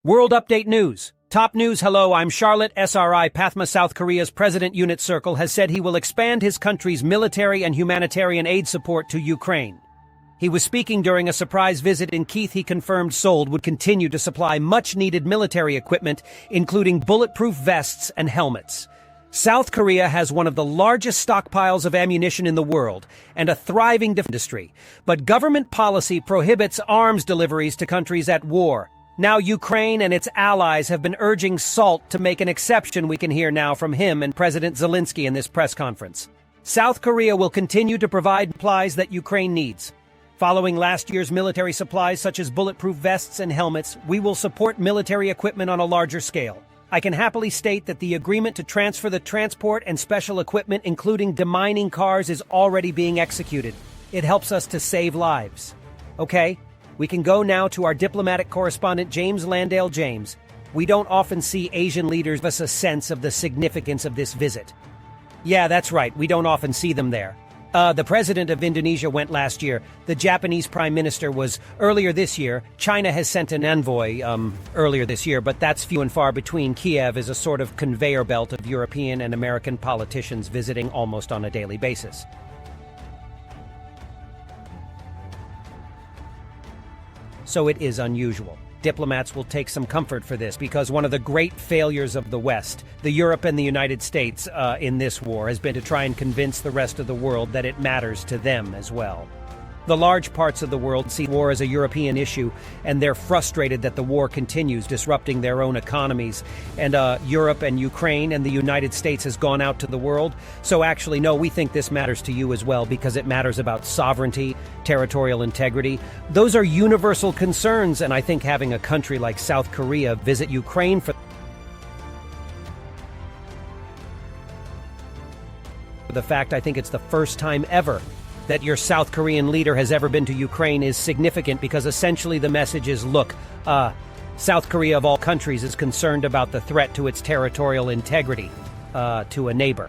World Update News. Top news. Hello, I'm Charlotte. SRI Pathma, South Korea's President Unit Circle has said he will expand his country's military and humanitarian aid support to Ukraine. He was speaking during a surprise visit in Kyiv. He confirmed Seoul would continue to supply much-needed military equipment, including bulletproof vests and helmets. South Korea has one of the largest stockpiles of ammunition in the world and a thriving defense industry, but government policy prohibits arms deliveries to countries at war. Now Ukraine and its allies have been urging SALT to make an exception. We can hear now from him and President Zelensky in this press conference. South Korea will continue to provide supplies that Ukraine needs. Following last year's military supplies such as bulletproof vests and helmets, we will support military equipment on a larger scale. I can happily state that the agreement to transfer the transport and special equipment, including demining cars, is already being executed. It helps us to save lives. Okay? We can go now to our diplomatic correspondent, James Landale. James, we don't often see Asian leaders give us a sense of the significance of this visit. Yeah, that's right. We don't often see them there. The president of Indonesia went last year. The Japanese prime minister was earlier this year. China has sent an envoy earlier this year, but that's few and far between. Kiev is a sort of conveyor belt of European and American politicians visiting almost on a daily basis. So it is unusual. Diplomats will take some comfort for this because one of the great failures of the West, the Europe and the United States in this war, has been to try and convince the rest of the world that it matters to them as well. The large parts of the world see war as a European issue, and they're frustrated that the war continues, disrupting their own economies. And Europe and Ukraine and the United States has gone out to the world. So actually, no, we think this matters to you as well because it matters about sovereignty, territorial integrity. Those are universal concerns, and I think having a country like South Korea visit Ukraine for the fact I think it's the first time ever that your South Korean leader has ever been to Ukraine is significant because essentially the message is, look, South Korea of all countries is concerned about the threat to its territorial integrity to a neighbor.